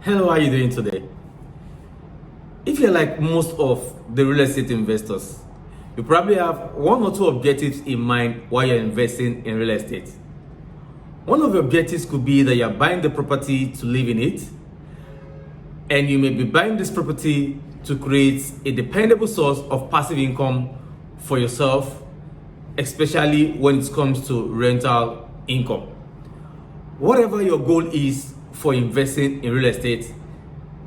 Hello, how are you doing today? If you're like most of the real estate investors, you probably have one or two objectives in mind while you're investing in real estate. One of the objectives could be that you're buying the property to live in it, and you may be buying this property to create a dependable source of passive income for yourself, especially when it comes to rental income. Whatever your goal is for investing in real estate,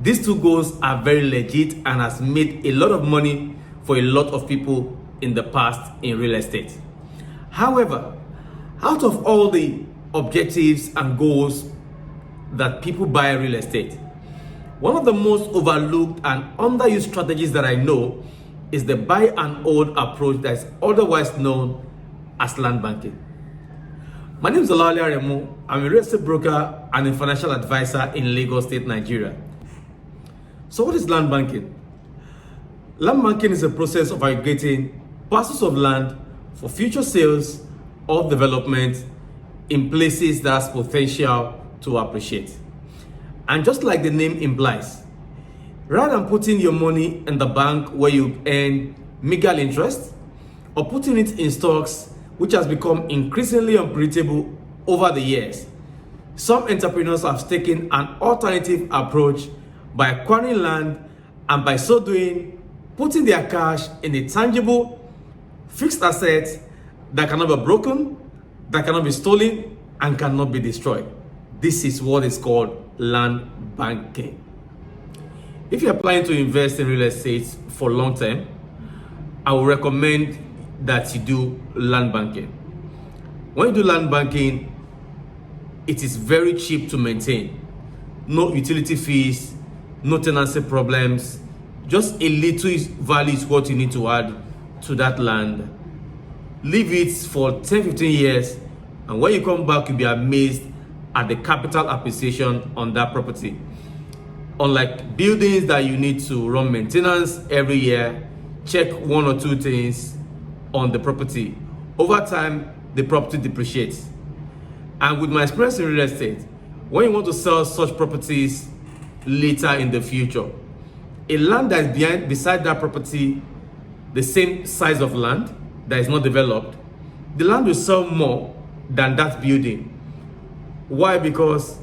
these two goals are very legit and has made a lot of money for a lot of people in the past in real estate. However, out of all the objectives and goals that people buy real estate, one of the most overlooked and underused strategies that I know is the buy and hold approach that is otherwise known as land banking. My name is Olawale Aremu. I'm a real estate broker and a financial advisor in Lagos State, Nigeria. So what is land banking? Land banking is a process of aggregating parcels of land for future sales or development in places that has potential to appreciate. And just like the name implies, rather than putting your money in the bank where you earn meager interest, or putting it in stocks which has become increasingly unpredictable over the years, some entrepreneurs have taken an alternative approach by acquiring land and by so doing, putting their cash in a tangible, fixed asset that cannot be broken, that cannot be stolen, and cannot be destroyed. This is what is called land banking. If you're planning to invest in real estate for long term, I would recommend that you do land banking. When you do land banking, it is very cheap to maintain. No utility fees, no tenancy problems, just a little value is what you need to add to that land. Leave it for 10-15 years, and when you come back, you'll be amazed at the capital appreciation on that property. Unlike buildings that you need to run maintenance every year, check one or two things on the property. Over time, the property depreciates. And with my experience in real estate, when you want to sell such properties later in the future, a land that is beside that property, the same size of land that is not developed, the land will sell more than that building. Why? Because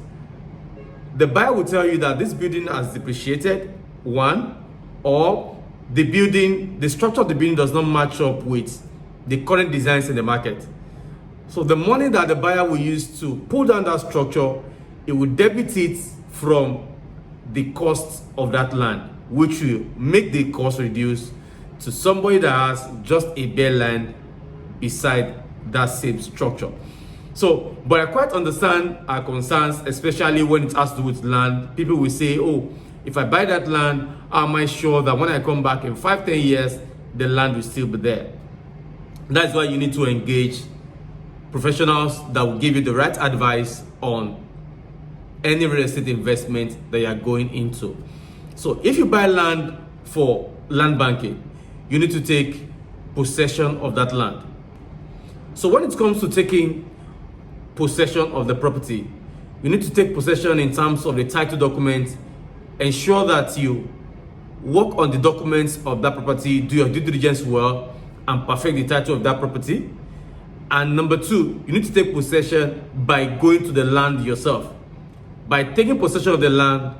the buyer will tell you that this building has depreciated, one, or the structure of the building does not match up with the current designs in the market. So the money that the buyer will use to pull down that structure, it will debit it from the cost of that land, which will make the cost reduce to somebody that has just a bare land beside that same structure. So, but I quite understand our concerns, especially when it has to do with land. People will say, oh, if I buy that land, how am I sure that when I come back in 5-10 years, the land will still be there? That's why you need to engage professionals that will give you the right advice on any real estate investment that you are going into. So if you buy land for land banking, you need to take possession of that land. So when it comes to taking possession of the property, you need to take possession in terms of the title documents. Ensure that you work on the documents of that property, do your due diligence well, and perfect the title of that property. And number two, you need to take possession by going to the land yourself. By taking possession of the land,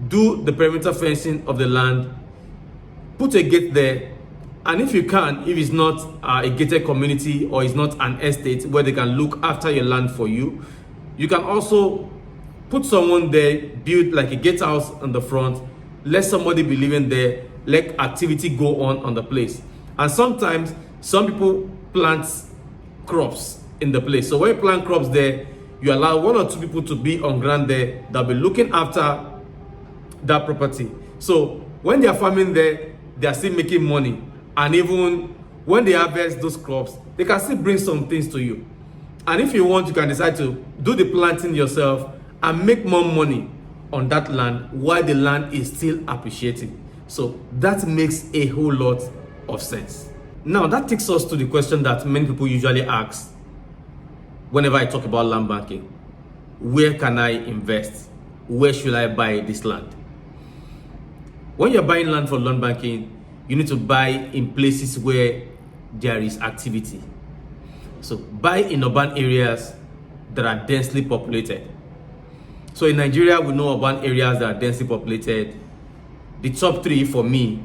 do the perimeter fencing of the land, put a gate there, and if you can, if it's not a gated community or it's not an estate where they can look after your land for you, you can also put someone there, build like a gatehouse on the front, let somebody be living there, let activity go on the place. And sometimes some people plant crops in the place. So when you plant crops there, you allow one or two people to be on ground there that'll be looking after that property. So when they are farming there, they are still making money. And even when they harvest those crops, they can still bring some things to you. And if you want, you can decide to do the planting yourself and make more money on that land while the land is still appreciating. So that makes a whole lot of sense. Now that takes us to the question that many people usually ask whenever I talk about land banking. Where can I invest? where should I buy this land? When you're buying land for land banking, you need to buy in places where there is activity. So buy in urban areas that are densely populated. So in Nigeria, we know urban areas that are densely populated. The top three for me: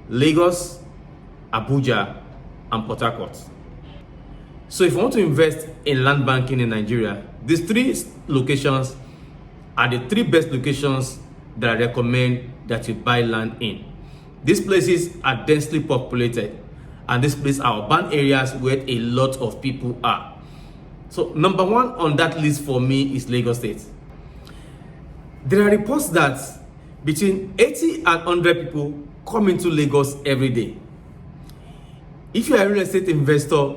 Lagos, Abuja, and Port Harcourt. So if you want to invest in land banking in Nigeria, these three locations are the three best locations that I recommend that you buy land in. These places are densely populated, and these places are urban areas where a lot of people are. So number one on that list for me is Lagos State. There are reports that between 80 and 100 people come into Lagos every day. If you are a real estate investor,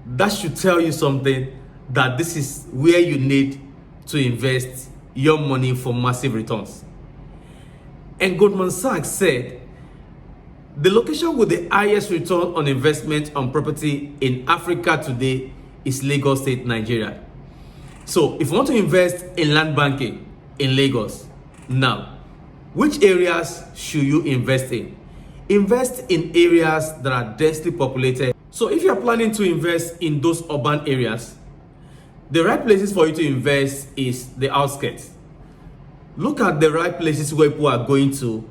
that should tell you something, that this is where you need to invest your money for massive returns. And Goldman Sachs said the location with the highest return on investment on property in Africa today is Lagos State, Nigeria. So if you want to invest in land banking in Lagos, now, which areas should you invest in? Invest in areas that are densely populated. So if you are planning to invest in those urban areas, the right places for you to invest is the outskirts. Look at the right places where people are going to.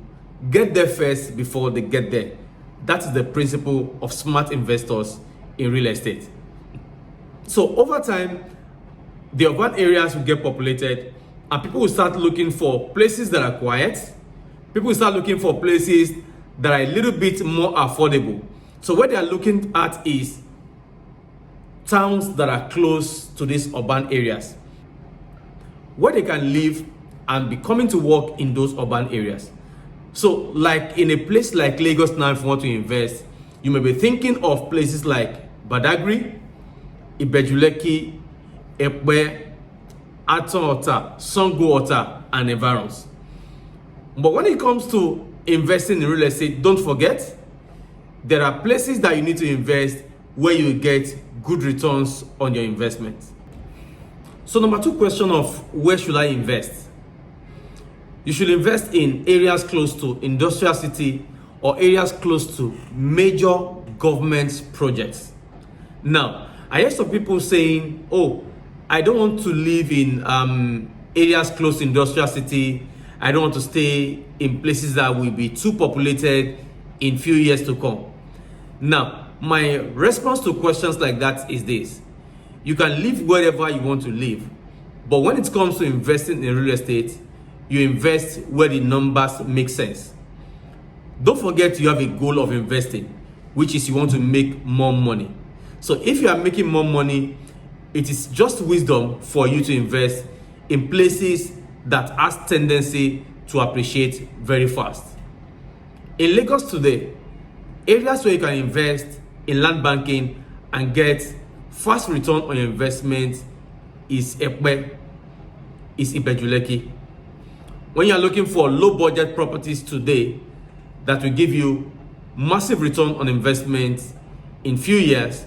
Get there first before they get there. That is the principle of smart investors in real estate. So over time, the urban areas will get populated, and people will start looking for places that are quiet. People will start looking for places that are a little bit more affordable. So what they are looking at is towns that are close to these urban areas, where they can live and be coming to work in those urban areas. So like in a place like Lagos now, if you want to invest, you may be thinking of places like Badagry, Ibejuleki, Ekpe, Aton-Ota, Sango-Ota, and environs. But when it comes to investing in real estate, don't forget, there are places that you need to invest where you get good returns on your investment. So number two question of where should I invest? You should invest in areas close to industrial city or areas close to major government projects. Now, I hear some people saying, oh, I don't want to live in areas close to industrial city. I don't want to stay in places that will be too populated in few years to come. Now, my response to questions like that is this: you can live wherever you want to live, but when it comes to investing in real estate, you invest where the numbers make sense. Don't forget you have a goal of investing, which is you want to make more money. So if you are making more money, it is just wisdom for you to invest in places that has tendency to appreciate very fast. In Lagos today, areas where you can invest in land banking and get fast return on your investment is Ekpe, is Ibejuleki. When you are looking for low budget properties today that will give you massive return on investment in few years,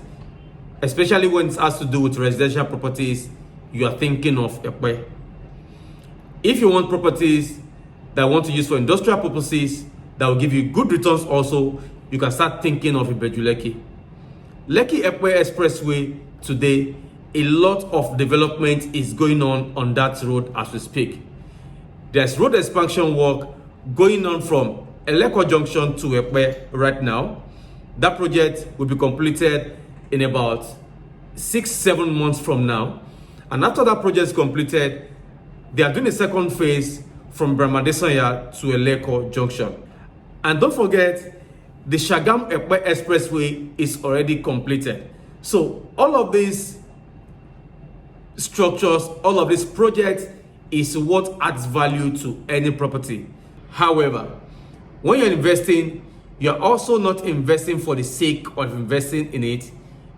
especially when it has to do with residential properties, you are thinking of Ekpe. If you want properties that want to use for industrial purposes that will give you good returns also, you can start thinking of Ibejuleki. Lekki Ekpe Expressway today, a lot of development is going on that road as we speak. There's road expansion work going on from Eleko Junction to Ekpe right now. That project will be completed in about 6-7 months from now. And after that project is completed, they are doing a second phase from Bramadesanya to Eleko Junction. And don't forget, the Shagam Ekpe Expressway is already completed. So all of these structures, all of these projects is what adds value to any property. However, when you're investing, you're also not investing for the sake of investing in it.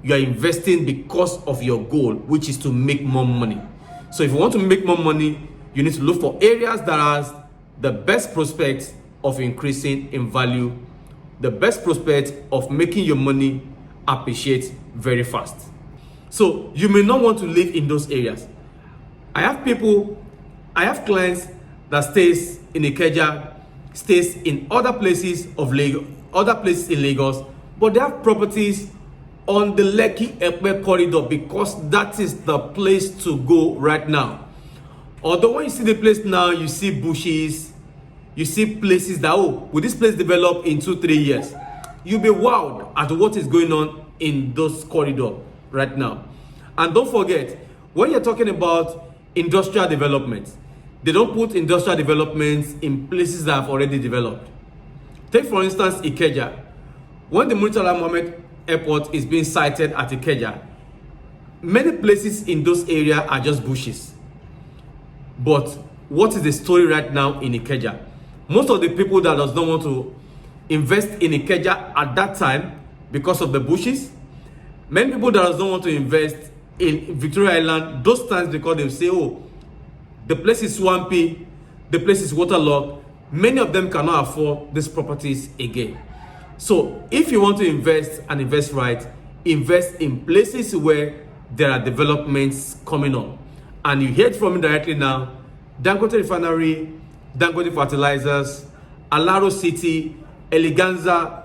You are investing because of your goal, which is to make more money. So if you want to make more money, you need to look for areas that has the best prospects of increasing in value, the best prospect of making your money appreciate very fast. So you may not want to live in those areas. I have clients that stays in Ikeja, stays in other places in Lagos, but they have properties on the Lekki-Epe corridor because that is the place to go right now. Although when you see the place now, you see bushes, you see places that, oh, will this place develop in 2-3 years? You'll be wowed at what is going on in those corridors right now. And don't forget, when you're talking about industrial development, they don't put industrial developments in places that have already developed. Take for instance Ikeja. When the Murtala Mohammed Airport is being sited at Ikeja, many places in those areas are just bushes. But what is the story right now in Ikeja? Most of the people that does not want to invest in Ikeja at that time because of the bushes, many people that does not want to invest in Victoria Island those times because they say, oh, the place is swampy, the place is waterlogged. Many of them cannot afford these properties again. So if you want to invest and invest right, invest in places where there are developments coming up. And you hear it from me directly now. Dangote Refinery, Dangote Fertilizers, Alaro City, Eleganza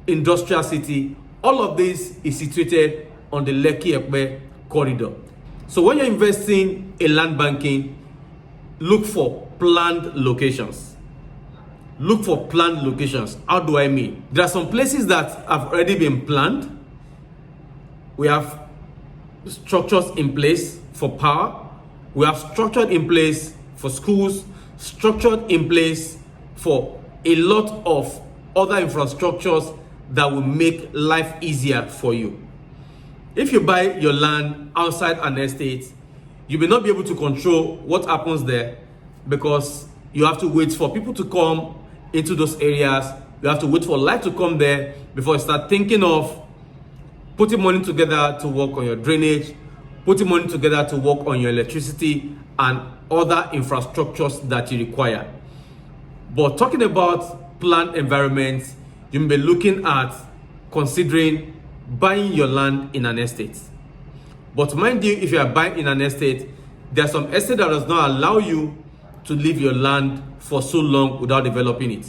Industrial City, all of this is situated on the Lekki-Epe corridor. So when you're investing in land banking, look for planned locations. Look for planned locations. How do I mean? There are some places that have already been planned. We have structures in place for power. We have structured in place for schools, structured in place for a lot of other infrastructures that will make life easier for you. If you buy your land outside an estate, you may not be able to control what happens there because you have to wait for people to come into those areas. You have to wait for light to come there before you start thinking of putting money together to work on your drainage, putting money together to work on your electricity and other infrastructures that you require. But talking about planned environments, you may be looking at considering buying your land in an estate. But mind you, if you are buying in an estate, there are some estate that does not allow you to leave your land for so long without developing it.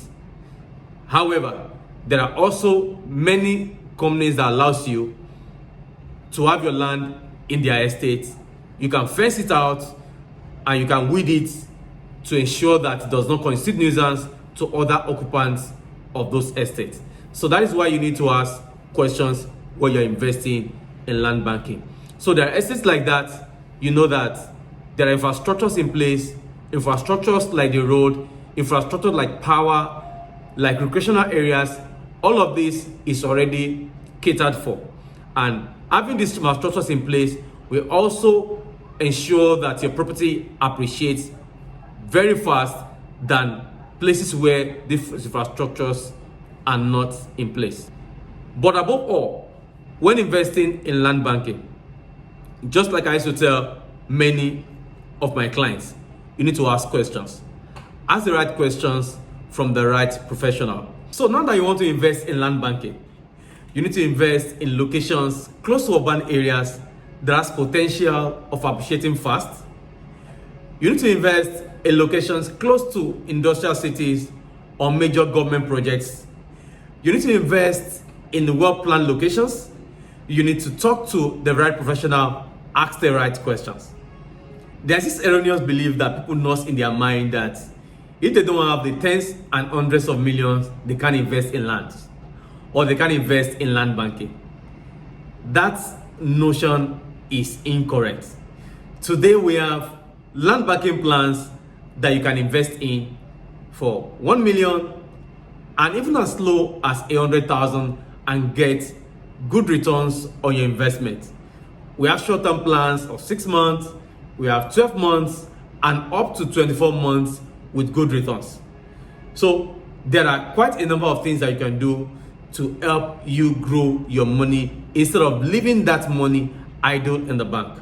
However, there are also many companies that allows you to have your land in their estate. You can fence it out and you can weed it to ensure that it does not constitute nuisance to other occupants of those estates. So that is why you need to ask questions when you're investing in land banking. So there are estates like that, you know that there are infrastructures in place, infrastructures like the road, infrastructure like power, like recreational areas. All of this is already catered for. And having these infrastructures in place will also ensure that your property appreciates very fast than places where these infrastructures are not in place. But above all, when investing in land banking, just like I used to tell many of my clients, you need to ask questions. Ask the right questions from the right professional. So now that you want to invest in land banking, you need to invest in locations close to urban areas that has potential of appreciating fast. You need to invest in locations close to industrial cities or major government projects. You need to invest in well-planned locations. You need to talk to the right professional, ask the right questions. There's this erroneous belief that people know in their mind that if they don't have the tens and hundreds of millions, they can't invest in land or they can't invest in land banking. That notion is incorrect. Today we have land banking plans that you can invest in for 1 million and even as low as 100,000 and get good returns on your investment. We have short-term plans of 6 months, we have 12 months and up to 24 months with good returns. So there are quite a number of things that you can do to help you grow your money instead of leaving that money idle in the bank.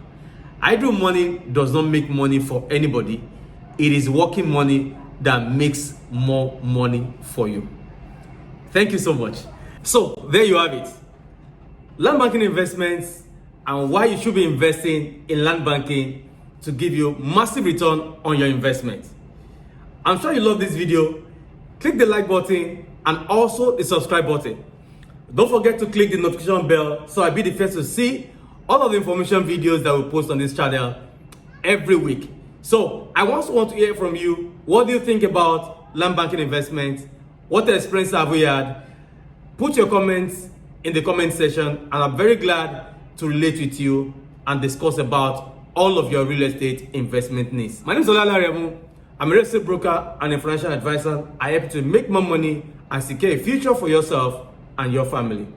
Idle money does not make money for anybody. It is working money that makes more money for you. Thank you so much. So there you have it. Land banking investments and why you should be investing in land banking to give you massive return on your investment. I'm sure you love this video. Click the like button and also the subscribe button. Don't forget to click the notification bell so I'll be the first to see all of the information videos that we post on this channel every week. So I also want to hear from you. What do you think about land banking investments? What experience have we had? Put your comments in the comment section, and I'm very glad to relate with you and discuss about all of your real estate investment needs. My name is Olala Remu. I'm a real estate broker and a financial advisor. I help you to make more money and secure a future for yourself and your family.